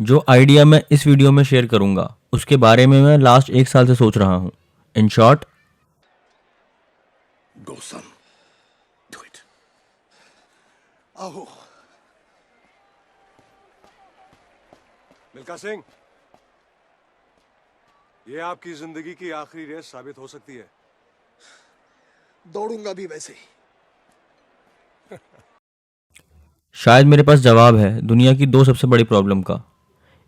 जो आइडिया मैं इस वीडियो में शेयर करूंगा उसके बारे में मैं लास्ट 1 साल से सोच रहा हूँ। In short, Go, son. Do it. आओ। मिल्खा सिंह, ये आपकी जिंदगी की आखिरी रेस साबित हो सकती है। दौड़ूंगा भी वैसे ही। शायद मेरे पास जवाब है दुनिया की दो सबसे बड़ी प्रॉब्लम का।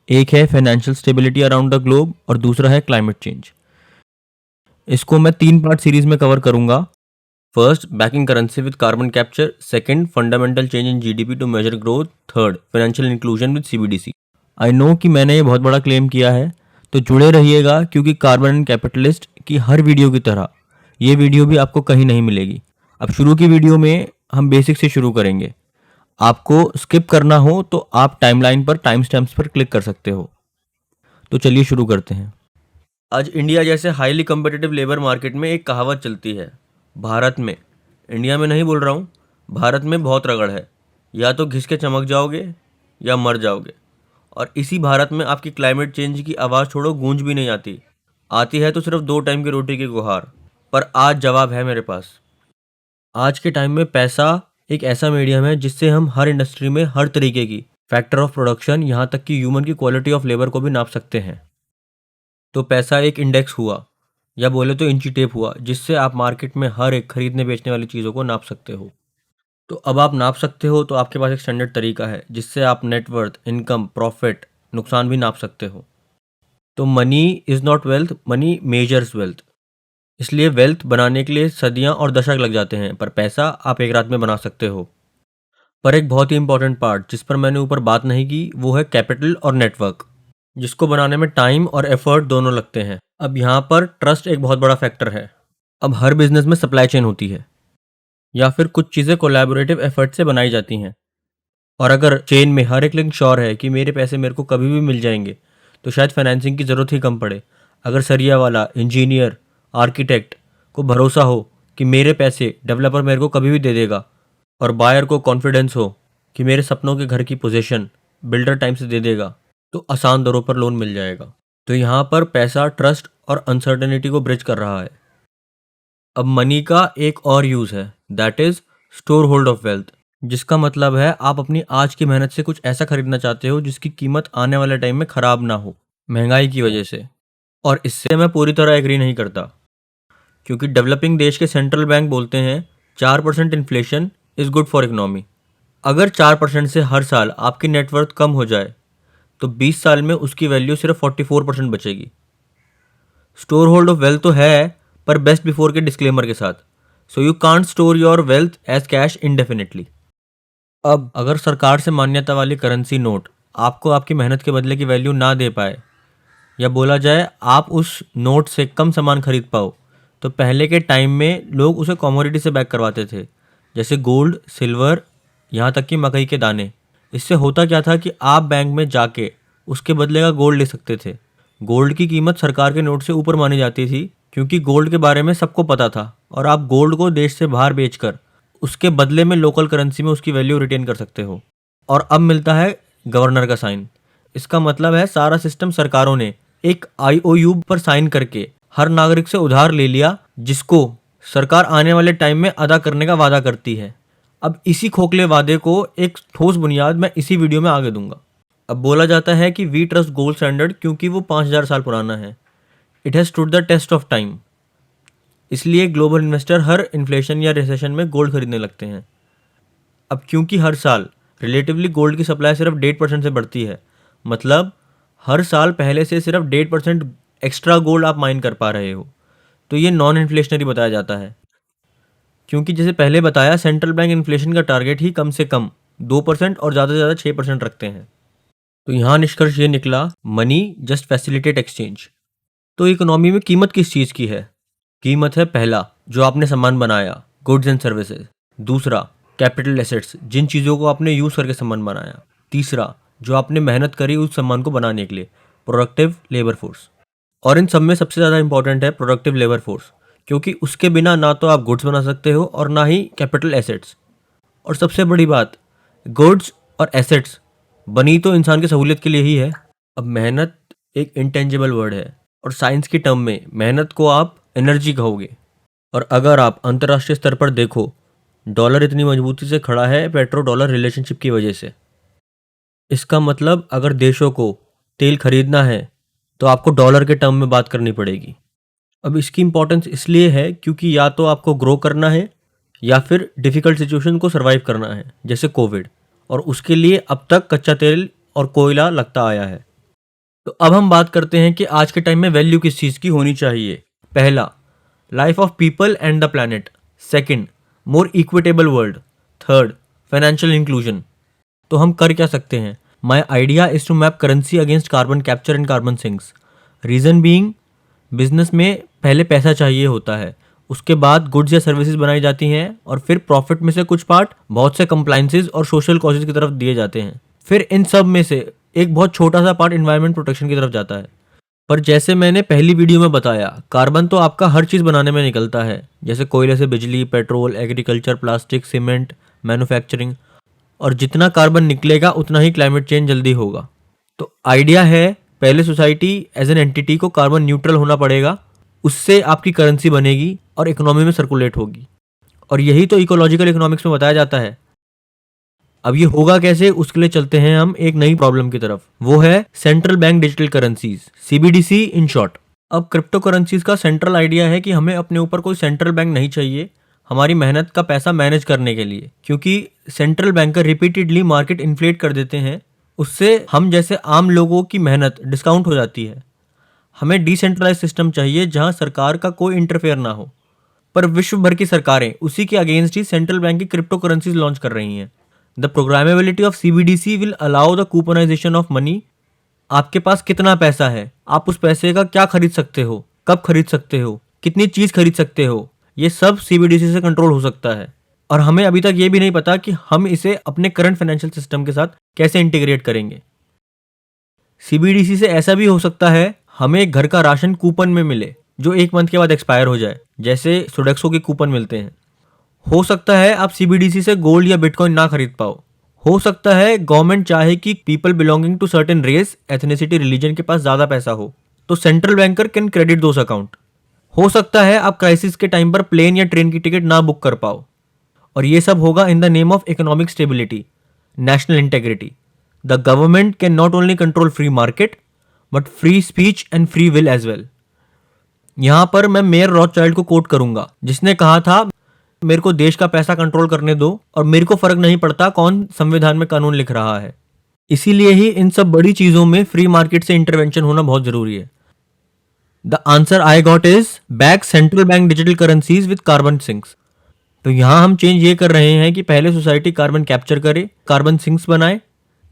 एक है financial stability around the globe और दूसरा है क्लाइमेट चेंज। इसको मैं 3 पार्ट सीरीज में कवर करूंगा। First, backing currency with carbon capture. Second, fundamental change in GDP to measure growth. Third, financial inclusion with CBDC. I know कि मैंने ये बहुत बड़ा क्लेम किया है, तो जुड़े रहिएगा क्योंकि कार्बन एंड कैपिटलिस्ट की हर वीडियो की तरह ये वीडियो भी आपको कहीं नहीं मिलेगी। अब शुरू की वीडियो में हम बेसिक से शुरू करेंगे। आपको स्किप करना हो तो आप टाइमलाइन पर टाइम स्टैम्प्स पर क्लिक कर सकते हो। तो चलिए शुरू करते हैं। आज इंडिया जैसे हाईली कम्पिटिटिव लेबर मार्केट में एक कहावत चलती है, भारत में, इंडिया में नहीं बोल रहा हूँ, भारत में बहुत रगड़ है, या तो घिस के चमक जाओगे या मर जाओगे। और इसी भारत में आपकी क्लाइमेट चेंज की आवाज़ छोड़ो गूंज भी नहीं आती, आती है तो सिर्फ 2 टाइम की रोटी की गुहार। पर आज जवाब है मेरे पास। आज के टाइम में पैसा एक ऐसा मीडियम है जिससे हम हर इंडस्ट्री में हर तरीके की फैक्टर ऑफ प्रोडक्शन, यहाँ तक कि ह्यूमन की क्वालिटी ऑफ लेबर को भी नाप सकते हैं। तो पैसा एक इंडेक्स हुआ, या बोले तो इंची टेप हुआ, जिससे आप मार्केट में हर एक खरीदने बेचने वाली चीज़ों को नाप सकते हो। तो अब आप नाप सकते हो तो आपके पास एक स्टैंडर्ड तरीका है जिससे आप नेटवर्थ, इनकम, प्रॉफिट, नुकसान भी नाप सकते हो। तो money is not wealth, money measures wealth. इसलिए वेल्थ बनाने के लिए सदियां और दशक लग जाते हैं, पर पैसा आप एक रात में बना सकते हो। पर एक बहुत ही इंपॉर्टेंट पार्ट जिस पर मैंने ऊपर बात नहीं की वो है कैपिटल और नेटवर्क, जिसको बनाने में टाइम और एफर्ट दोनों लगते हैं। अब यहाँ पर ट्रस्ट एक बहुत बड़ा फैक्टर है। अब हर बिजनेस में सप्लाई चेन होती है, या फिर कुछ चीज़ें कोलैबोरेटिव एफर्ट से बनाई जाती हैं। और अगर चेन में हर एक लिंक श्योर है कि मेरे पैसे मेरे को कभी भी मिल जाएंगे, तो शायद फाइनेंसिंग की ज़रूरत ही कम पड़े। अगर सरिया वाला, इंजीनियर, आर्किटेक्ट को भरोसा हो कि मेरे पैसे डेवलपर मेरे को कभी भी दे देगा, और बायर को कॉन्फिडेंस हो कि मेरे सपनों के घर की पोजीशन बिल्डर टाइम से दे देगा, तो आसान दरों पर लोन मिल जाएगा। तो यहाँ पर पैसा ट्रस्ट और अनसर्टेनिटी को ब्रिज कर रहा है। अब मनी का एक और यूज़ है, that is store hold of wealth, जिसका मतलब है आप अपनी आज की मेहनत से कुछ ऐसा खरीदना चाहते हो जिसकी कीमत आने वाले टाइम में ख़राब ना हो महंगाई की वजह से। और इससे मैं पूरी तरह एग्री नहीं करता, क्योंकि डेवलपिंग देश के सेंट्रल बैंक बोलते हैं 4% inflation is good for economy. अगर 4% से हर साल आपकी नेटवर्थ कम हो जाए तो 20 साल में उसकी वैल्यू सिर्फ 44% बचेगी। स्टोर होल्ड ऑफ वेल्थ तो है, पर बेस्ट बिफोर के डिस्क्लेमर के साथ। So you can't store your wealth as cash indefinitely. अब अगर सरकार से मान्यता वाली करेंसी नोट आपको आपकी मेहनत के बदले की वैल्यू ना दे पाए, या बोला जाए आप उस नोट से कम सामान खरीद पाओ, तो पहले के टाइम में लोग उसे कमोडिटी से बैक करवाते थे, जैसे गोल्ड, सिल्वर, यहाँ तक कि मकई के दाने। इससे होता क्या था कि आप बैंक में जाके उसके बदले का गोल्ड ले सकते थे। गोल्ड की कीमत सरकार के नोट से ऊपर मानी जाती थी, क्योंकि गोल्ड के बारे में सबको पता था, और आप गोल्ड को देश से बाहर बेचकर उसके बदले में लोकल करेंसी में उसकी वैल्यू रिटेन कर सकते हो। और अब मिलता है गवर्नर का साइन। इसका मतलब है सारा सिस्टम सरकारों ने एक आईओयू पर साइन करके हर नागरिक से उधार ले लिया, जिसको सरकार आने वाले टाइम में अदा करने का वादा करती है। अब इसी खोखले वादे को एक ठोस बुनियाद मैं इसी वीडियो में आगे दूंगा। अब बोला जाता है कि वी ट्रस्ट गोल्ड स्टैंडर्ड क्योंकि वो 5000 साल पुराना है। It has stood the test of time. इसलिए ग्लोबल इन्वेस्टर हर इन्फ्लेशन या रिसेशन में गोल्ड खरीदने लगते हैं। अब क्योंकि हर साल रिलेटिवली गोल्ड की सप्लाई सिर्फ 1.5% से बढ़ती है, मतलब हर साल पहले से सिर्फ 1.5% एक्स्ट्रा गोल्ड आप माइन कर पा रहे हो, तो ये नॉन इन्फ्लेशनरी बताया जाता है। क्योंकि जैसे पहले बताया, सेंट्रल बैंक इन्फ्लेशन का टारगेट ही कम से कम 2% और ज़्यादा से ज़्यादा 6% रखते हैं। तो यहाँ निष्कर्ष ये निकला, मनी जस्ट फैसिलिटेट एक्सचेंज। तो इकोनॉमी में कीमत किस चीज़ की है? कीमत है पहला, जो आपने सामान बनाया, गुड्स एंड सर्विसेज। दूसरा, कैपिटल एसेट्स, जिन चीज़ों को आपने यूज़ करके सामान बनाया। तीसरा, जो आपने मेहनत करी उस सामान को बनाने के लिए, प्रोडक्टिव लेबर फोर्स। और इन सब में सबसे ज़्यादा इंपॉर्टेंट है प्रोडक्टिव लेबर फोर्स, क्योंकि उसके बिना ना तो आप गुड्स बना सकते हो और ना ही कैपिटल एसेट्स। और सबसे बड़ी बात, गुड्स और एसेट्स बनी तो इंसान की सहूलियत के लिए ही है। अब मेहनत एक इंटेंजिबल वर्ड है और साइंस की टर्म में मेहनत को आप एनर्जी कहोगे। और अगर आप अंतर्राष्ट्रीय स्तर पर देखो, डॉलर इतनी मजबूती से खड़ा है पेट्रो डॉलर रिलेशनशिप की वजह से। इसका मतलब अगर देशों को तेल खरीदना है तो आपको डॉलर के टर्म में बात करनी पड़ेगी। अब इसकी इंपॉर्टेंस इसलिए है क्योंकि या तो आपको ग्रो करना है या फिर डिफ़िकल्ट सिचुएशन को सर्वाइव करना है, जैसे कोविड, और उसके लिए अब तक कच्चा तेल और कोयला लगता आया है। तो अब हम बात करते हैं कि आज के टाइम में वैल्यू किस चीज़ की होनी चाहिए। पहला, life of people and the planet. Second, more equitable world. Third, financial inclusion. तो हम कर क्या सकते हैं? My idea is to map currency against carbon capture and carbon sinks. Reason being, business में पहले पैसा चाहिए होता है, उसके बाद गुड्स या सर्विसेज बनाई जाती हैं और फिर प्रॉफिट में से कुछ पार्ट बहुत से कंप्लाइंसेज और सोशल कॉजेज की तरफ दिए जाते हैं। फिर इन सब में से एक बहुत छोटा सा पार्ट एनवायरनमेंट प्रोटेक्शन की तरफ जाता है। पर जैसे मैंने पहली वीडियो में बताया, कार्बन तो आपका हर चीज़ बनाने में निकलता है, जैसे कोयले से बिजली, petrol, agriculture, plastic, cement, manufacturing. और जितना कार्बन निकलेगा उतना ही क्लाइमेट चेंज जल्दी होगा। तो आइडिया है पहले सोसाइटी एज एन एंटिटी को कार्बन न्यूट्रल होना पड़ेगा, उससे आपकी करेंसी बनेगी और इकोनॉमी में सर्कुलेट होगी। और यही तो इकोलॉजिकल इकोनॉमिक्स में बताया जाता है। अब ये होगा कैसे, उसके लिए चलते हैं हम एक नई प्रॉब्लम की तरफ, वो है central bank digital currencies, CBDC in short. अब क्रिप्टो करेंसीज का सेंट्रल आइडिया है कि हमें अपने ऊपर कोई सेंट्रल बैंक नहीं चाहिए हमारी मेहनत का पैसा मैनेज करने के लिए, क्योंकि central banker repeatedly market inflate कर देते हैं, उससे हम जैसे आम लोगों की मेहनत डिस्काउंट हो जाती है। हमें डिसेंट्रलाइज सिस्टम चाहिए जहां सरकार का कोई इंटरफेयर ना हो। पर विश्व भर की सरकारें उसी के अगेंस्ट ही सेंट्रल बैंक की क्रिप्टो करेंसीज लॉन्च कर रही हैं। The programmability of CBDC will allow the couponization of money. आपके पास कितना पैसा है, आप उस पैसे का क्या खरीद सकते हो, कब खरीद सकते हो, कितनी चीज खरीद सकते हो, ये सब सीबीडीसी से कंट्रोल हो सकता है। और हमें अभी तक ये भी नहीं पता कि हम इसे अपने करंट फाइनेंशियल सिस्टम के साथ कैसे इंटीग्रेट करेंगे। सीबीडीसी से ऐसा भी हो सकता है हमें घर का राशन कूपन में मिले जो 1 मंथ के बाद एक्सपायर हो जाए, जैसे सोडेक्सो के कूपन मिलते हैं। हो सकता है आप सीबीडीसी से गोल्ड या बिटकॉइन ना खरीद पाओ। हो सकता है गवर्नमेंट चाहे कि people belonging to certain race, ethnicity, religion के पास ज्यादा पैसा हो, तो central banker can credit those account. हो सकता है आप क्राइसिस के टाइम पर प्लेन या ट्रेन की टिकट ना बुक कर पाओ। और ये सब होगा in the name of economic stability, national integrity. The government can not only control free market but free speech and free will as well. यहां पर मैं मेयर रॉथचाइल्ड को कोट करूंगा, जिसने कहा था, मेरे को देश का पैसा कंट्रोल करने दो और मेरे को फर्क नहीं पड़ता कौन संविधान में कानून लिख रहा है। इसीलिए ही इन सब बड़ी चीजों में फ्री मार्केट से इंटरवेंशन होना बहुत जरूरी है। The answer I got is back central bank digital currencies with carbon sinks. तो यहां हम चेंज ये कर रहे हैं कि पहले सोसाइटी कार्बन कैप्चर करे, कार्बन सिंक्स बनाए,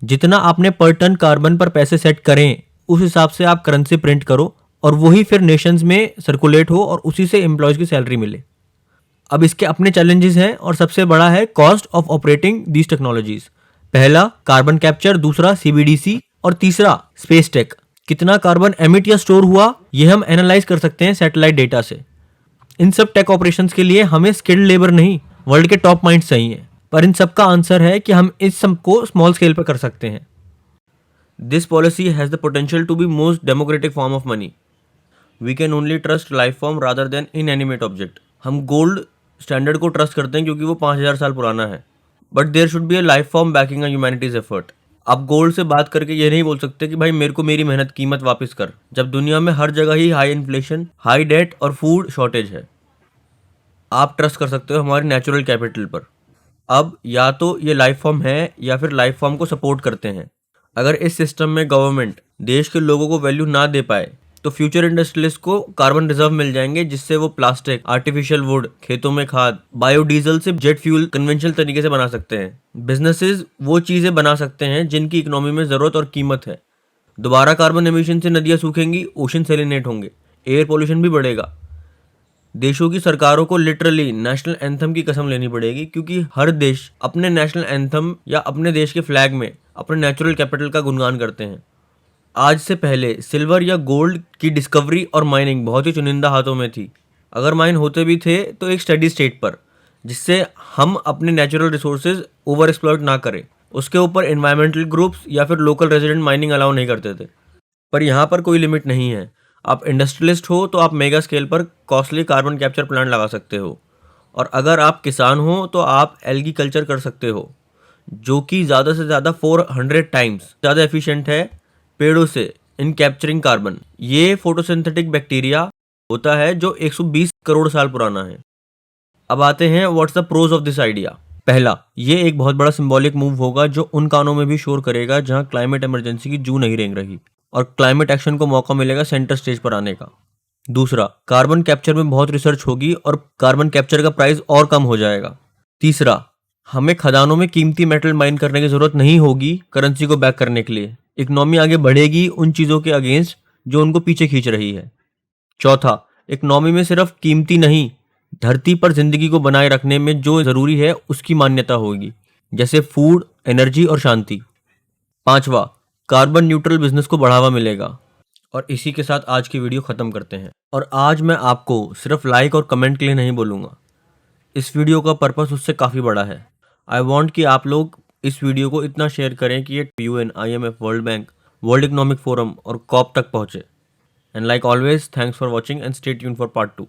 जितना आपने पर टन कार्बन पर पैसे सेट करें उस हिसाब से आप करेंसी प्रिंट करो और वही फिर नेशंस में सर्कुलेट हो और उसी से एम्प्लॉयज की सैलरी मिले। अब इसके अपने चैलेंजेस हैं और सबसे बड़ा है cost of operating these technologies. पहला कार्बन कैप्चर, दूसरा सीबीडीसी और तीसरा स्पेस टेक। कितना कार्बन एमिट या स्टोर हुआ ये हम एनालाइज कर सकते हैं सैटेलाइट डेटा से। इन सब टेक ऑपरेशंस के लिए हमें स्किल्ड लेबर नहीं, वर्ल्ड के टॉप माइंड्स चाहिए। पर इन सब का आंसर है कि हम इस सब को स्मॉल स्केल पर कर सकते हैं। This policy has the potential to be most democratic form of money. We can only trust life form rather than inanimate object. हम गोल्ड स्टैंडर्ड को ट्रस्ट करते हैं क्योंकि वो 5000 साल पुराना है, but there should be a life form backing a humanities effort. आप गोल्ड से बात करके ये नहीं बोल सकते कि भाई मेरे को मेरी मेहनत कीमत वापस कर, जब दुनिया में हर जगह ही हाई इन्फ्लेशन, हाई डेट और फूड शॉर्टेज है। आप ट्रस्ट कर सकते हो हमारे नेचुरल कैपिटल पर। अब या तो ये लाइफ फॉर्म है या फिर लाइफ फॉर्म को सपोर्ट करते हैं। अगर इस सिस्टम में गवर्नमेंट देश के लोगों को वैल्यू ना दे पाए तो फ्यूचर इंडस्ट्रियलिस्ट को कार्बन रिजर्व मिल जाएंगे, जिससे वो प्लास्टिक, आर्टिफिशियल वुड, खेतों में खाद, बायोडीजल से जेट फ्यूल कन्वेंशनल तरीके से बना सकते हैं। बिजनेसेस वो चीज़ें बना सकते हैं जिनकी इकोनॉमी में ज़रूरत और कीमत है। दोबारा कार्बन एमिशन से नदियाँ सूखेंगी, ओशन सेलिनेट होंगे, एयर पोल्यूशन भी बढ़ेगा। देशों की सरकारों को लिटरली नेशनल एंथम की कसम लेनी पड़ेगी, क्योंकि हर देश अपने नेशनल एंथम या अपने देश के फ्लैग में अपने नेचुरल कैपिटल का गुणगान करते हैं। आज से पहले सिल्वर या गोल्ड की डिस्कवरी और माइनिंग बहुत ही चुनिंदा हाथों में थी। अगर माइन होते भी थे तो एक स्टेडी स्टेट पर, जिससे हम अपने नेचुरल रिसोर्सेज ओवर एक्सप्लॉइट ना करें। उसके ऊपर एनवायरमेंटल ग्रुप्स या फिर लोकल रेजिडेंट माइनिंग अलाउ नहीं करते थे। पर यहाँ पर कोई लिमिट नहीं है। आप इंडस्ट्रियलिस्ट हो तो आप मेगा स्केल पर कॉस्टली कार्बन कैप्चर प्लांट लगा सकते हो, और अगर आप किसान हो तो आप एल्गी कल्चर कर सकते हो, जो कि ज़्यादा से ज़्यादा 400 टाइम्स ज़्यादा एफिशिएंट है पेड़ों से इन कैप्चरिंग कार्बन। ये फोटोसिंथेटिक बैक्टीरिया होता है जो 120 करोड़ साल पुराना है। अब आते हैं what's the pros of this idea. पहला, ये एक बहुत बड़ा सिंबॉलिक मूव होगा जो उन कानों में भी शोर करेगा जहां क्लाइमेट इमरजेंसी की जू नहीं रेंग रही, और क्लाइमेट एक्शन को मौका मिलेगा सेंटर स्टेज पर आने का। दूसरा, कार्बन कैप्चर में बहुत रिसर्च होगी और कार्बन कैप्चर का प्राइस और कम हो जाएगा। तीसरा, हमें खदानों में कीमती मेटल माइन करने की जरूरत नहीं होगी करेंसी को बैक करने के लिए। इकोनॉमी आगे बढ़ेगी उन चीजों के अगेंस्ट जो उनको पीछे खींच रही है। चौथा, इकोनॉमी में सिर्फ कीमती नहीं, धरती पर जिंदगी को बनाए रखने में जो जरूरी है उसकी मान्यता होगी, जैसे फूड, एनर्जी और शांति। पांचवा, कार्बन न्यूट्रल बिजनेस को बढ़ावा मिलेगा। और इसी के साथ आज की वीडियो खत्म करते हैं। और आज मैं आपको सिर्फ लाइक और कमेंट के लिए नहीं बोलूँगा, इस वीडियो का पर्पस उससे काफ़ी बड़ा है। आई वॉन्ट कि आप लोग इस वीडियो को इतना शेयर करें कि ये UN, IMF, world bank, world economic forum और कॉप तक पहुँचे। And like always, thanks for watching and stay tune for part 2।